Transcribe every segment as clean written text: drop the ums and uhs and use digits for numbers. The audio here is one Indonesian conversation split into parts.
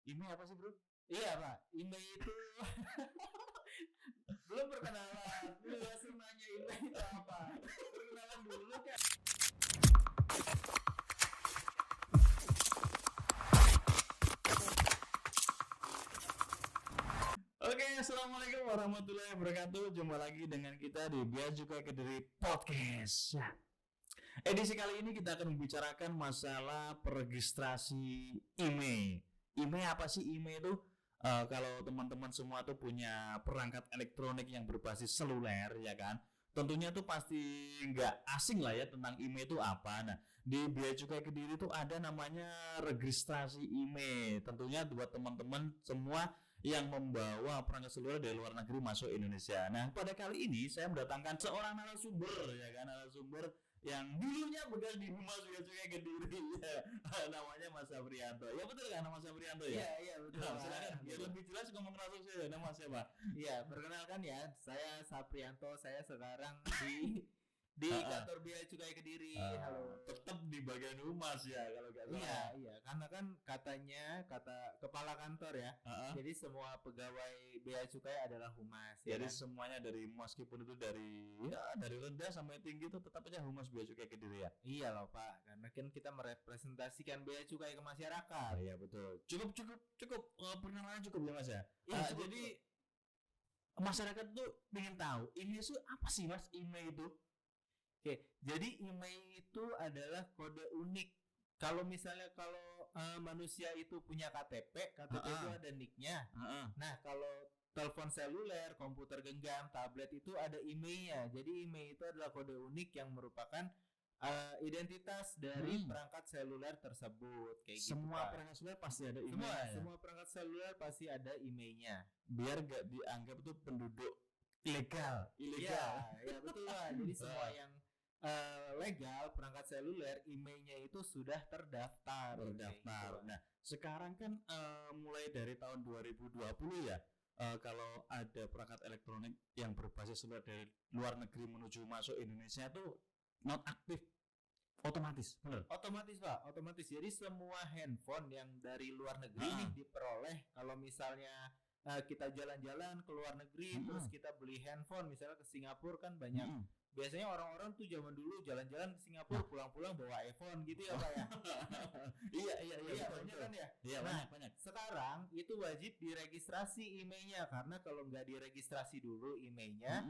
IMEI apa sih, Bro? Iya Pak, IMEI itu belum perkenalan. Lu langsung nanya IMEI itu apa? Perkenalan dulu kan. Oke, assalamualaikum warahmatullahi wabarakatuh. Jumpa lagi dengan kita di Bea Cukai Kediri Podcast. Edisi kali ini kita akan membicarakan masalah peregistrasi IMEI. IMEI apa sih? IMEI itu kalau teman-teman semua tuh punya perangkat elektronik yang berbasis seluler, ya kan? Tentunya tuh pasti nggak asing lah ya tentang IMEI itu apa. Nah, di Bea Cukai Kediri tuh ada namanya registrasi IMEI. Tentunya buat teman-teman semua yang membawa perangkat seluler dari luar negeri masuk Indonesia. Nah, pada kali ini saya mendatangkan seorang narasumber, ya kan, narasumber yang dulunya bekas di Humas Bea Cukai Kediri, ya. Namanya Mas Saprianto. Ya betul kan, Mas Saprianto ya? Iya betul. Nah, silakan biar lebih jelas ngomong langsung saya. Nama siapa? Iya, perkenalkan ya, saya Saprianto. Saya sekarang di kantor Bea Cukai Kediri. Halo. Tetap di bagian humas ya kalau nggak salah. Iya, karena kan kata kepala kantor ya. Jadi semua pegawai Bea Cukai adalah humas. Jadi Ya kan? semuanya dari meskipun itu dari rendah sampai tinggi itu tetap aja humas Bea Cukai Kediri ya. Iya loh Pak, karena kan kita merepresentasikan Bea Cukai ke masyarakat. Iya betul. Cukup perkenalan cukup ya Mas ya. Iya, Jadi masyarakat tuh ingin tahu IMEI itu apa sih Mas? IMEI itu? Oke, jadi IMEI itu adalah kode unik. Kalau misalnya manusia itu punya KTP itu ada NIK-nya. Nah, kalau telepon seluler, komputer genggam, tablet itu ada IMEI-nya. Jadi IMEI itu adalah kode unik yang merupakan identitas dari perangkat seluler tersebut. Kayak Semua gitu, Pak. perangkat seluler pasti ada IMEI. Semua perangkat seluler pasti ada IMEI-nya. Biar gak dianggap tuh penduduk ilegal. Iya betul lah. Jadi semua yang legal perangkat seluler IMEI-nya itu sudah terdaftar. Nah, sekarang kan mulai dari tahun 2020 ya, kalau ada perangkat elektronik yang berbasis seluler dari luar negeri menuju masuk Indonesia itu non aktif otomatis, benar? Otomatis Pak, otomatis. Jadi semua handphone yang dari luar negeri nih diperoleh kalau misalnya kita jalan-jalan ke luar negeri, terus kita beli handphone misalnya ke Singapura kan banyak. Biasanya orang-orang tuh zaman dulu jalan-jalan ke Singapura pulang-pulang bawa iPhone gitu ya Pak ya. Iya banyak kan ya. Iya, Nah, banyak. sekarang itu wajib diregistrasi IMEI-nya, karena kalau nggak diregistrasi dulu IMEI-nya,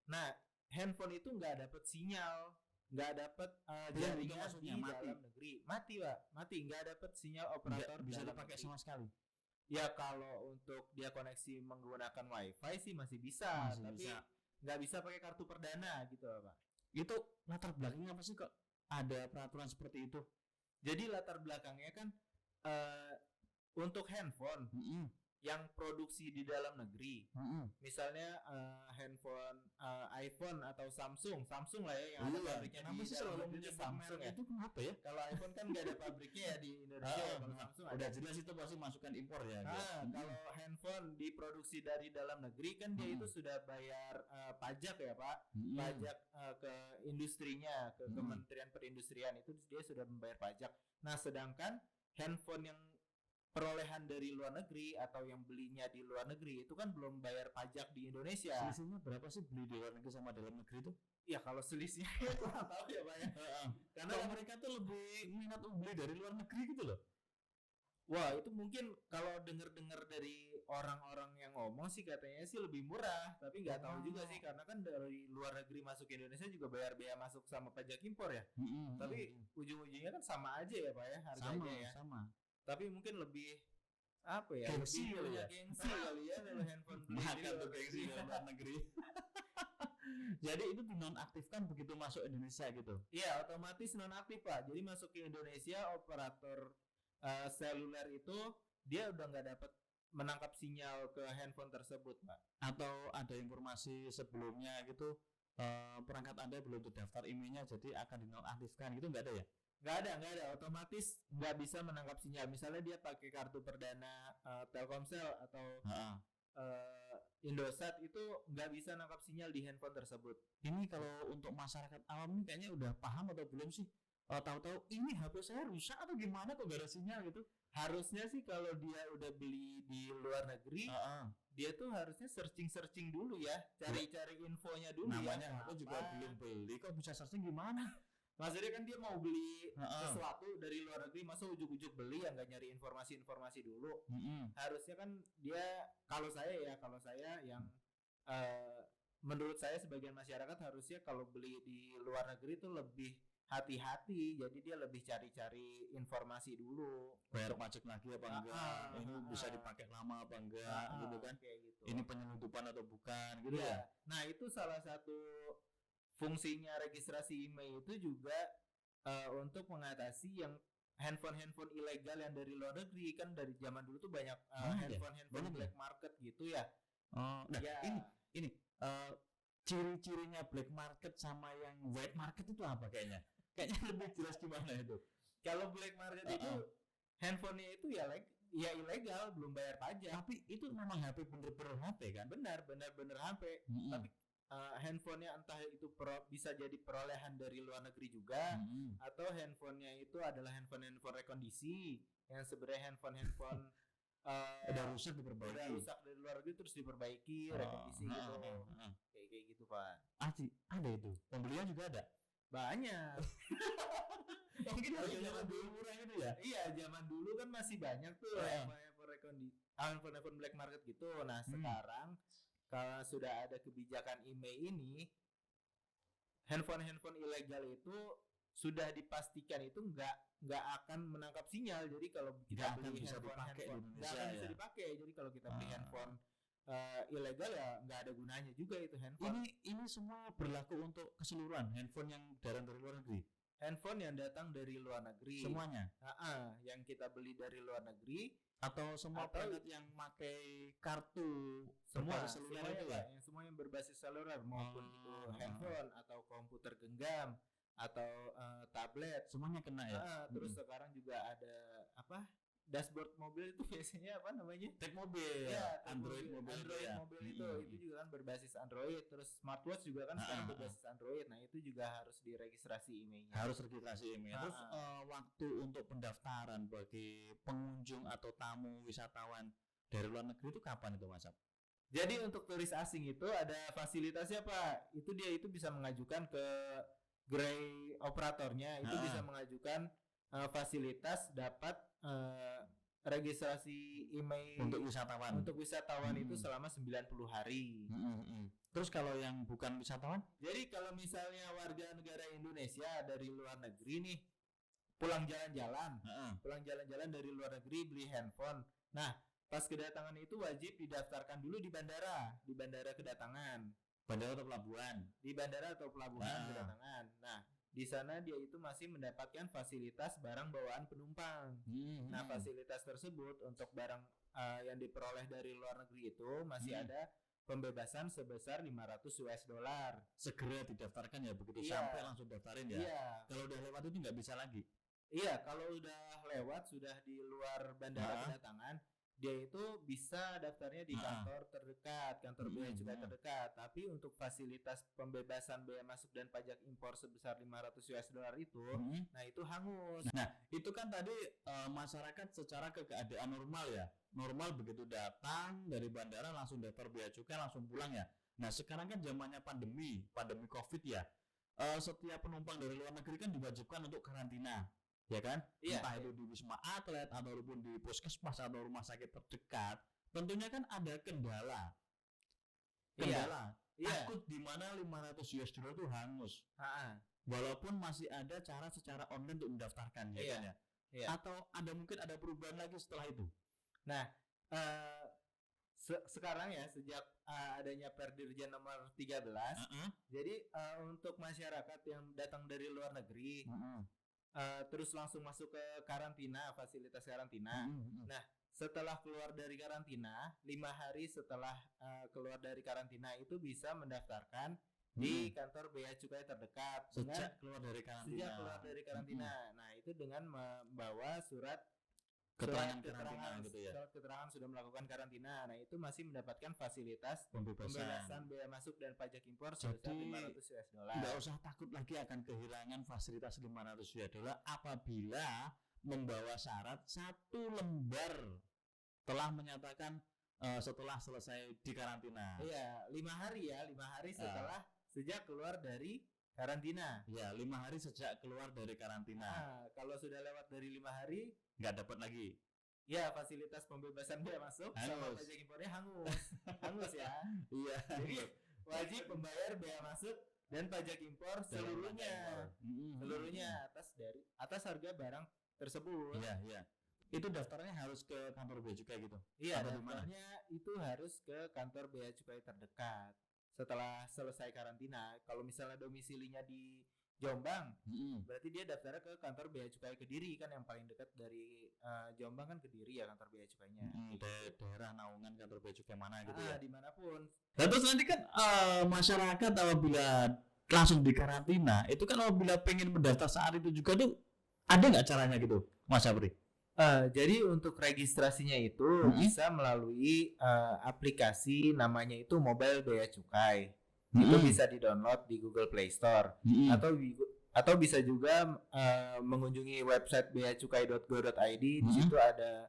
nah handphone itu nggak dapat sinyal, nggak dapat jaringan di dalam negeri, mati Pak, nggak dapat sinyal operator, bisa dalam dipakai negeri sama sekali. Ya kalau untuk dia koneksi menggunakan WiFi sih masih bisa, tapi nggak bisa pakai kartu perdana gitu loh Pak. Itu latar belakangnya apa sih kok ada peraturan seperti itu? Jadi latar belakangnya kan untuk handphone yang produksi di dalam negeri, misalnya handphone iPhone atau Samsung lah ya, yang ada pabriknya di dalam negeri, Samsung ya. Itu kenapa ya? Kalau iPhone kan nggak ada pabriknya ya di Indonesia. Kalau Samsung udah jelas itu pasti masukan impor ya. Kalau handphone diproduksi dari dalam negeri kan dia itu sudah bayar pajak ya Pak, pajak ke industrinya, ke Kementerian Perindustrian, itu dia sudah membayar pajak. Nah, sedangkan handphone yang perolehan dari luar negeri atau yang belinya di luar negeri itu kan belum bayar pajak di Indonesia. Selisihnya berapa sih beli di luar negeri sama dalam negeri itu? Ya kalau selisihnya kurang tahu ya Pak ya. Karena mereka tuh lebih minat beli dari luar negeri gitu loh. Wah, itu mungkin kalau dengar-dengar dari orang-orang yang ngomong sih katanya sih lebih murah, tapi nggak tahu juga sih, karena kan dari luar negeri masuk ke Indonesia juga bayar bea masuk sama pajak impor ya. Tapi ujung-ujungnya kan sama aja ya Pak ya, harganya sama. Tapi mungkin lebih apa ya? Gengsi lebih gengsi kali ya kalau handphone beli di luar gengsi dari luar negeri. Jadi itu dinonaktifkan begitu masuk Indonesia gitu. Iya, otomatis nonaktif Pak. Jadi masuk ke Indonesia, operator seluler itu dia udah nggak dapat menangkap sinyal ke handphone tersebut Pak. Atau ada informasi sebelumnya gitu, perangkat Anda belum terdaftar IMEI-nya jadi akan dinonaktifkan gitu, nggak ada ya? Nggak ada, otomatis nggak bisa menangkap sinyal. Misalnya dia pakai kartu perdana Telkomsel atau Indosat, itu nggak bisa nangkap sinyal di handphone tersebut. Ini kalau untuk masyarakat awam ini kayaknya udah paham atau belum sih? tahu-tahu ini HP saya rusak atau gimana kok gak ada sinyal gitu. Harusnya sih kalau dia udah beli di luar negeri, dia tuh harusnya searching dulu ya, cari-cari infonya dulu. Namanya aku juga belum beli, kok bisa searching gimana? Maksudnya kan dia mau beli sesuatu dari luar negeri, masa ujuk-ujuk beli ya nggak nyari informasi dulu. Harusnya kan dia, kalau saya yang menurut saya sebagian masyarakat harusnya kalau beli di luar negeri itu lebih hati-hati, jadi dia lebih cari-cari informasi dulu. Bayar pajak lagi apa enggak? Ini bisa dipakai lama apa enggak? Gitu kan? Kayak gitu. Ini penyelundupan atau bukan? Gitu ya. Nah itu salah satu fungsinya registrasi email itu juga untuk mengatasi yang handphone ilegal yang dari luar negeri. Kan dari zaman dulu tuh banyak handphone black market gitu ya. Nah ini ciri-cirinya black market sama yang white market itu apa kayaknya? Kayaknya lebih jelas gimana itu? Kalau black market itu handphonenya itu ya ilegal, belum bayar pajak. Tapi itu memang HP bener-bener HP kan? Benar HP. Tapi handphonenya entah itu bisa jadi perolehan dari luar negeri juga, atau handphonenya itu adalah handphone rekondisi yang sebenarnya handphone udah rusak diperbaiki. Udah rusak dari luar negeri terus diperbaiki, rekondisi gitu. Kayak gitu Pak. Ada itu. Pembelian juga ada. Banyak. Mungkin zaman dulu murah gitu ya. Iya, zaman dulu kan masih banyak tuh handphone black market gitu. Nah, sekarang kalau sudah ada kebijakan IMEI ini, handphone ilegal itu sudah dipastikan itu nggak akan menangkap sinyal. Jadi kalau kita beli handphone nggak akan bisa dipakai. Jadi kalau kita beli handphone ilegal ya nggak ada gunanya juga itu handphone. Ini semua berlaku untuk keseluruhan handphone yang datang dari luar negeri. Handphone yang datang dari luar negeri. Semuanya. Yang kita beli dari luar negeri atau semua perangkat yang pakai kartu semua seluler itu ya. Yang semua yang berbasis seluler maupun itu handphone atau komputer genggam atau tablet semuanya kena ya. Terus sekarang juga ada dashboard mobil itu biasanya apa namanya? Tab mobil. Ya, Android mobil itu juga kan berbasis Android. Terus smartwatch juga kan sekarang berbasis Android. Nah, itu juga harus diregistrasi emailnya. Harus registrasi email. Terus waktu untuk pendaftaran bagi pengunjung atau tamu wisatawan dari luar negeri itu kapan itu Mas? Jadi untuk turis asing itu ada fasilitasnya Pak. Itu bisa mengajukan ke Gray operatornya, itu bisa mengajukan fasilitas dapat registrasi email untuk wisatawan itu selama 90 hari. Terus kalau yang bukan wisatawan? Jadi kalau misalnya warga negara Indonesia dari luar negeri nih pulang jalan-jalan dari luar negeri beli handphone. Nah, pas kedatangan itu wajib didaftarkan dulu di bandara kedatangan. Bandara atau pelabuhan? Di bandara atau pelabuhan kedatangan. Nah, di sana dia itu masih mendapatkan fasilitas barang bawaan penumpang. Nah, fasilitas tersebut untuk barang yang diperoleh dari luar negeri itu masih ada pembebasan sebesar $500. Segera didaftarkan ya, begitu sampai langsung daftarin ya. Iya. Kalau udah lewat itu nggak bisa lagi. Iya, kalau udah lewat sudah di luar bandara kedatangan, dia itu bisa daftarnya di kantor terdekat, kantor bea cukai terdekat. Tapi untuk fasilitas pembebasan bea masuk dan pajak impor sebesar $500 itu, nah itu hangus. Nah, itu kan tadi masyarakat secara keadaan normal ya. Normal begitu datang dari bandara langsung daftar bea cukai langsung pulang ya. Nah, sekarang kan zamannya pandemi Covid ya. Setiap penumpang dari luar negeri kan diwajibkan untuk karantina. Ya kan? Entah itu di Wisma Atlet ataupun di puskesmas atau rumah sakit terdekat, tentunya kan ada kendala. Takut di mana $500 itu hangus. Walaupun masih ada cara secara online untuk mendaftarkan, ya kan ya? Atau mungkin ada perubahan lagi setelah itu. Nah, sekarang ya sejak adanya Perdirjen nomor 13, jadi untuk masyarakat yang datang dari luar negeri terus langsung masuk ke karantina, fasilitas karantina. Nah, setelah keluar dari karantina, 5 hari setelah keluar dari karantina itu bisa mendaftarkan di kantor bea cukai terdekat. Sejak keluar dari karantina. Nah, itu dengan membawa surat keterangan karantina gitu ya. Surat keterangan sudah melakukan karantina. Nah, itu masih mendapatkan fasilitas Pembebasan bea masuk dan pajak impor sebesar $500. Nggak usah takut lagi akan kehilangan fasilitas $500 apabila membawa syarat 1 lembar telah menyatakan setelah selesai di karantina. Iya, 5 hari ya, 5 hari setelah sejak keluar dari karantina. Ya, 5 hari sejak keluar dari karantina. Nah, kalau sudah lewat dari 5 hari, nggak dapat lagi. Ya, fasilitas pembebasan bea masuk sama pajak impornya hangus ya. Iya. Jadi wajib membayar bea masuk dan pajak impor seluruhnya. Seluruhnya atas harga barang tersebut. Iya, iya. Itu daftarnya harus ke kantor bea cukai gitu. Iya, daftarnya itu harus ke kantor bea cukai terdekat. Setelah selesai karantina, kalau misalnya domisilinya di Jombang, berarti dia daftarnya ke kantor bea cukai Kediri, kan yang paling dekat dari Jombang kan Kediri ya kantor bea cukainya. Daerah naungan kantor bea cukai mana gitu ya? Dimanapun. Nah, terus nanti kan masyarakat apabila langsung di karantina, itu kan apabila pengen mendaftar saat itu juga tuh ada nggak caranya gitu, Mas Sabri? Jadi untuk registrasinya itu bisa melalui aplikasi namanya itu Mobile Bea Cukai. Itu bisa di-download di Google Play Store atau bisa juga mengunjungi website beacukai.go.id. Di situ ada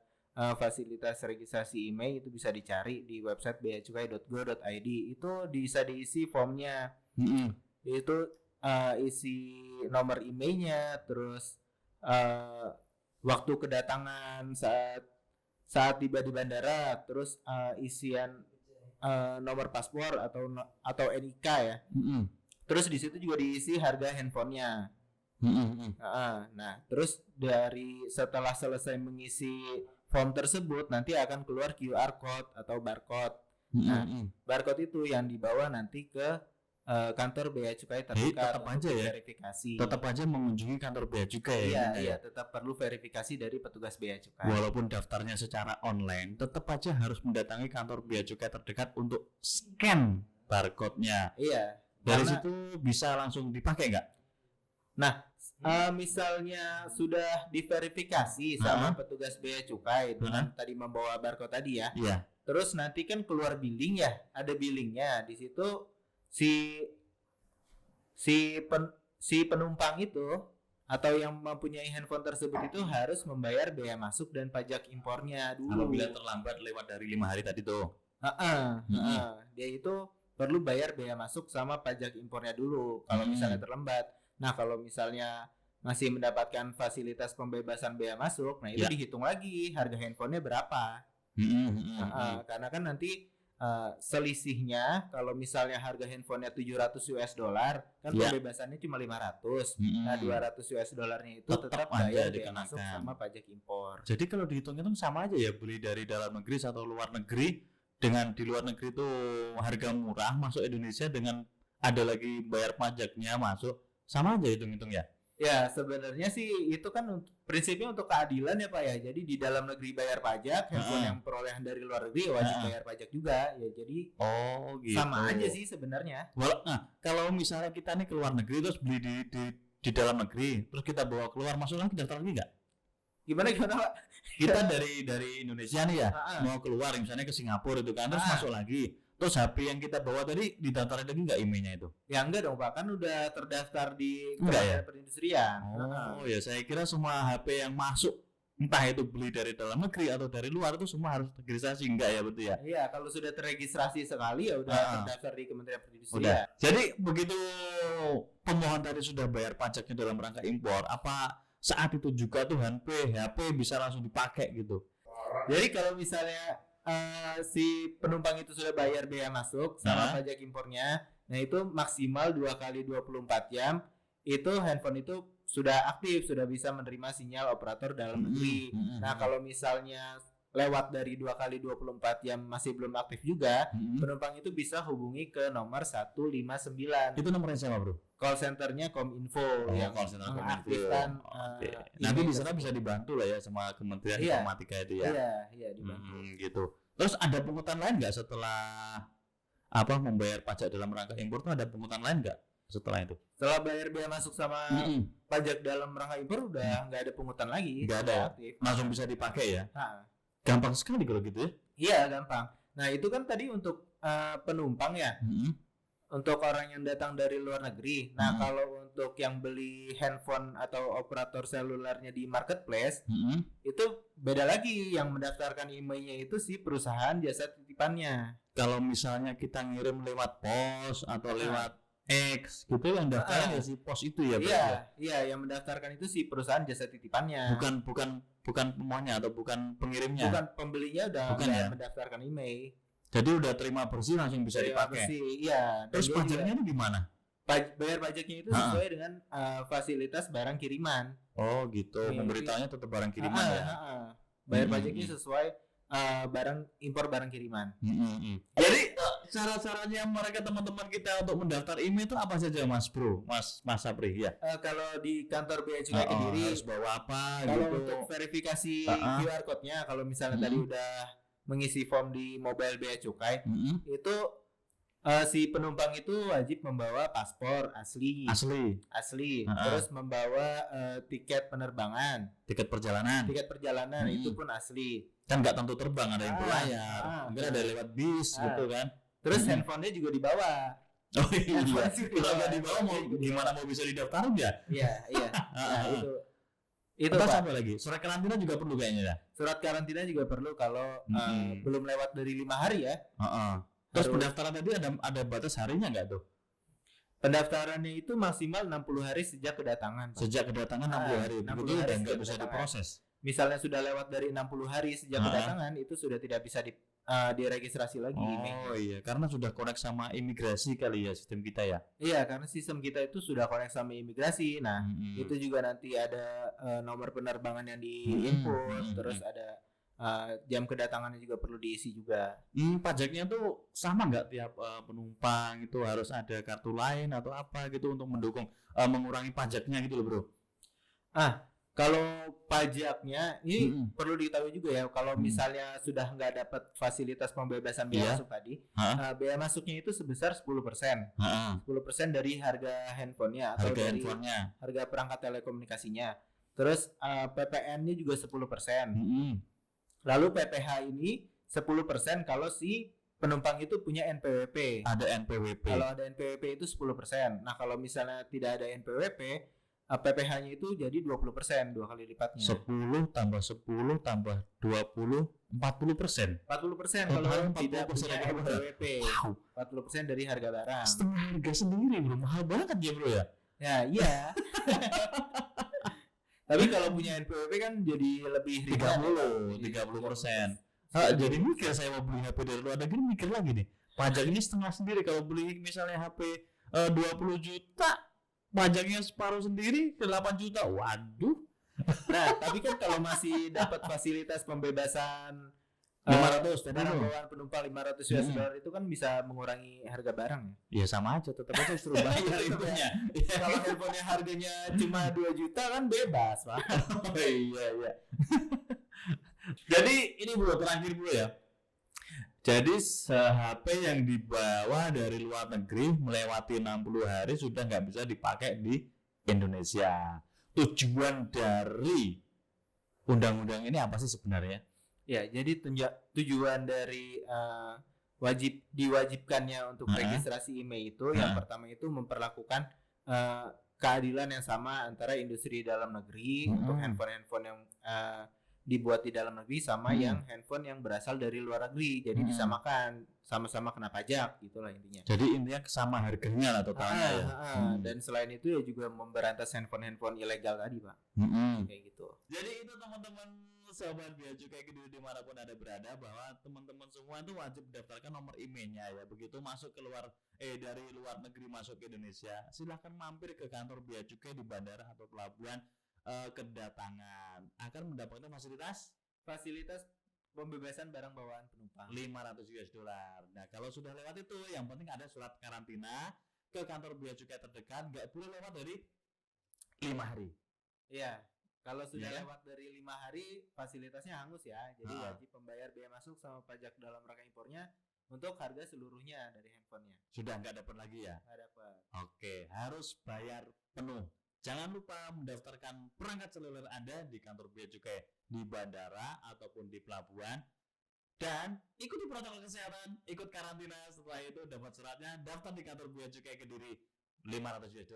fasilitas registrasi email, itu bisa dicari di website beacukai.go.id. Itu bisa diisi formnya. Itu isi nomor emailnya, terus waktu kedatangan saat tiba di bandara, terus isian nomor paspor atau NIK ya. Terus di situ juga diisi harga handphonenya. Nah, terus setelah selesai mengisi form tersebut nanti akan keluar QR code atau barcode. Nah, barcode itu yang dibawa nanti ke kantor bea cukai terdekat. Tetap aja ya verifikasi. Tetap aja mengunjungi kantor bea cukai. Iya, tetap perlu verifikasi dari petugas bea cukai. Walaupun daftarnya secara online, tetap aja harus mendatangi kantor bea cukai terdekat untuk scan barcode-nya. Iya. Dari situ bisa langsung dipakai nggak? Nah, misalnya sudah diverifikasi sama petugas bea cukai dengan tadi membawa barcode tadi ya. Iya. Terus nanti kan keluar billing ya, ada billingnya. Di situ si penumpang itu atau yang mempunyai handphone tersebut itu harus membayar bea masuk dan pajak impornya dulu. Apabila terlambat lewat dari 5 hari tadi tuh. Dia itu perlu bayar bea masuk sama pajak impornya dulu kalau misalnya terlambat. Nah, kalau misalnya masih mendapatkan fasilitas pembebasan bea masuk, nah itu dihitung lagi harga handphonenya berapa. Karena kan nanti selisihnya kalau misalnya harga handphonenya $700 kan pembebasannya cuma 500. Nah, $200 itu tetap bayar bea masuk sama pajak impor. Jadi kalau dihitung-hitung sama aja ya, beli dari dalam negeri atau luar negeri, dengan di luar negeri itu harga murah, masuk Indonesia dengan ada lagi bayar pajaknya masuk, sama aja hitung-hitung ya. Ya, sebenarnya sih itu kan prinsipnya untuk keadilan ya Pak ya. Jadi di dalam negeri bayar pajak, handphone yang perolehan dari luar negeri wajib bayar pajak juga ya. Jadi gitu. Sama aja sih sebenarnya. Nah, kalau misalnya kita nih ke luar negeri terus beli di dalam negeri, terus kita bawa keluar, masuk lagi daftar lagi nggak? Gimana Pak? Kita dari Indonesia nih ya, mau keluar misalnya ke Singapura itu kan, terus masuk lagi. Terus HP yang kita bawa tadi didaftarin lagi nggak emailnya itu? Ya enggak dong Pak, kan udah terdaftar di Kementerian Perindustrian. Ya saya kira semua HP yang masuk, entah itu beli dari dalam negeri atau dari luar, itu semua harus registrasi, enggak ya, betul ya? Iya, kalau sudah terregistrasi sekali ya udah terdaftar di Kementerian Perindustrian. Udah. Jadi begitu pemohon tadi sudah bayar pajaknya dalam rangka impor, apa saat itu juga tuh HP bisa langsung dipakai gitu? Jadi kalau misalnya si penumpang itu sudah bayar bea masuk sama pajak impornya, nah itu maksimal 2 kali 24 jam itu handphone itu sudah aktif, sudah bisa menerima sinyal operator dalam negeri. Nah, kalau misalnya lewat dari 2 kali 24 jam masih belum aktif juga, penumpang itu bisa hubungi ke nomor 159. Itu nomornya siapa, Bro? Call centernya Kominfo yang call center mengaktifkan. Nanti di sana bisa dibantu lah ya sama Kementerian Informatika itu ya. Iya dibantu. Gitu. Terus ada pungutan lain nggak setelah membayar pajak dalam rangka impor tuh ada pungutan lain nggak? setelah itu? Setelah bayar bea masuk sama pajak dalam rangka impor udah nggak ada pungutan lagi. Nggak ada ya? Aktif. Langsung bisa dipakai ya? Nah, Gampang sekali kalau gitu ya? iya gampang. Nah itu kan tadi untuk penumpang ya, untuk orang yang datang dari luar negeri. Nah kalau untuk yang beli handphone atau operator selulernya di marketplace, itu beda lagi. Yang mendaftarkan emailnya itu si perusahaan jasa titipannya. Kalau misalnya kita ngirim lewat pos atau lewat X gitu, yang daftarnya si pos itu ya? Iya, yang mendaftarkan itu si perusahaan jasa titipannya. Bukan pemohonnya atau bukan pengirimnya? Bukan, pembelinya udah mendaftarkan email. Jadi udah terima bersih langsung bisa dipakai. Iya. Terus pajaknya itu gimana? Bayar pajaknya itu sesuai dengan fasilitas barang kiriman. Oh gitu. Pemberitahuannya tetap barang kiriman ya. Bayar pajaknya sesuai impor barang kiriman. Jadi cara-caranya mereka teman-teman kita untuk mendaftar email itu apa saja Mas Bro? Mas Sapri ya. Kalau di kantor Bea Cukai Kediri harus bawa apa kalau gitu. untuk verifikasi QR code-nya, kalau misalnya tadi udah mengisi form di mobile Bea Cukai, itu si penumpang itu wajib membawa paspor asli. Terus membawa tiket penerbangan, tiket perjalanan itu pun asli. Kan nggak tentu terbang, ada yang berlayar, mungkin ada lewat bis gitu kan. Terus handphonenya juga dibawa. Oh iya. Kalau nggak dibawa gimana mau bisa didaftarin ya? Iya. Nah, itu terus apa lagi? Surat karantina juga perlu kayaknya ya? Surat karantina juga perlu kalau belum lewat dari 5 hari ya. Terus pendaftaran tadi ada batas harinya nggak tuh? Pendaftarannya itu maksimal 60 hari sejak kedatangan. Pak. Sejak kedatangan 60 hari. Begitu udah nggak bisa diproses. Misalnya sudah lewat dari 60 hari sejak kedatangan, itu sudah tidak bisa diregistrasi lagi. Oh iya, karena sudah connect sama imigrasi kali ya sistem kita ya. Iya, karena sistem kita itu sudah connect sama imigrasi. Nah, itu juga nanti ada nomor penerbangan yang diinput, terus ada jam kedatangannya juga perlu diisi juga. Pajaknya tuh sama nggak tiap penumpang itu harus ada kartu lain atau apa gitu untuk mendukung mengurangi pajaknya gitu loh bro? Kalau pajaknya ini perlu diketahui juga ya, kalau misalnya sudah nggak dapat fasilitas pembebasan biaya masuk tadi, biaya masuknya itu sebesar 10%. 10% dari harga handphonenya atau dari harga perangkat telekomunikasinya. Terus PPN-nya juga 10%. Lalu PPh ini 10% kalau si penumpang itu punya NPWP. Ada NPWP. Kalau ada NPWP itu 10%. Nah, kalau misalnya tidak ada NPWP, PPh-nya itu jadi 20%, 2 kali lipatnya. 10 tambah 10 tambah 20, 40%. 40% kalau tidak punya NPWP. Wow. 40% dari harga barang. Setengah harga sendiri bro, mahal banget ya bro ya? Ya, iya. Tapi kalau punya NPWP kan jadi lebih 30%. Jadi mikir saya mau beli HP dari luar negeri, mikir lagi nih. Pajak ini setengah sendiri. Kalau beli misalnya HP 20 juta, pajaknya separuh sendiri 8 juta. Waduh. Nah, tapi kan kalau masih dapat fasilitas pembebasan 500 barang bawaan penumpang 500 US dollar itu kan bisa mengurangi harga barang. Ya sama aja, tetap aja suruh bayar intinya. Kalau handphonenya harganya cuma 2 juta kan bebas, Pak. Iya. Jadi ini bro, terakhir bro ya. Jadi HP yang dibawa dari luar negeri melewati 60 hari sudah nggak bisa dipakai di Indonesia. Tujuan dari undang-undang ini apa sih sebenarnya? Ya, jadi tujuan dari diwajibkannya untuk registrasi IMEI itu yang pertama itu memperlakukan keadilan yang sama antara industri dalam negeri untuk handphone-handphone yang dibuat di dalam negeri sama yang handphone yang berasal dari luar negeri. Jadi disamakan, sama-sama kena pajak gitulah intinya. Jadi intinya sama harganya lah totalnya ya. Dan selain itu ya juga memberantas handphone ilegal tadi, Pak. Kayak gitu. Jadi itu teman-teman Sobat Bea Cukai Kediri dimanapun ada berada, bahwa teman-teman semua itu wajib daftarkan nomor emailnya ya. Begitu masuk dari luar negeri masuk ke Indonesia, silahkan mampir ke kantor Bea Cukai di bandara atau pelabuhan kedatangan akan mendapatkan fasilitas pembebasan barang bawaan penumpang 500 US dollar. Nah, kalau sudah lewat itu yang penting ada surat karantina ke kantor Bea Cukai terdekat, nggak boleh lewat dari 5 hari. Iya. Kalau sudah lewat dari 5 hari fasilitasnya hangus ya. Jadi wajib membayar biaya masuk sama pajak dalam rangka impornya untuk harga seluruhnya dari handphonenya. Sudah nggak dapat lagi ya? Nggak dapat. Oke, harus bayar penuh. Jangan lupa mendaftarkan perangkat seluler Anda di kantor bea cukai di bandara ataupun di pelabuhan. Dan ikuti protokol kesehatan, ikut karantina. Setelah itu dapat suratnya, daftar di kantor bea cukai Kediri, $500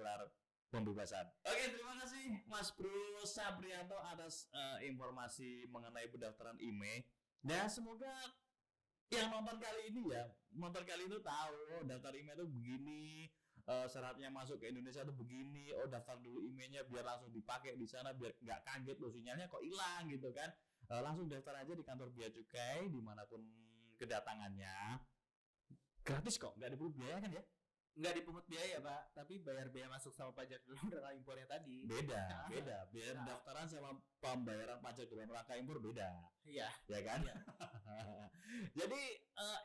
pembebasan. Oke, terima kasih Mas Bro Sabrianto atas informasi mengenai pendaftaran IMEI. Dan semoga yang nonton kali ini tahu daftar IMEI itu begini, syaratnya masuk ke Indonesia itu begini. Oh, daftar dulu IMEI-nya biar langsung dipakai di sana, biar nggak kaget loh sinyalnya kok hilang gitu kan. Langsung daftar aja di kantor bea cukai dimanapun kedatangannya. Gratis kok, nggak dipungut biaya kan ya? Nggak dipungut biaya Pak, tapi bayar biaya masuk sama pajak dalam rangka impornya tadi. Beda. Biaya pendaftaran sama pembayaran pajak dalam rangka impor beda. Iya. Ya kan? Iya. Jadi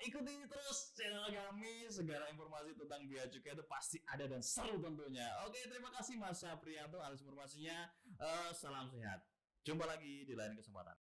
ikuti terus channel kami, segala informasi tentang bea cukai itu pasti ada dan seru tentunya. Oke, terima kasih Mas Saprianto atas informasinya. Salam sehat. Jumpa lagi di lain kesempatan.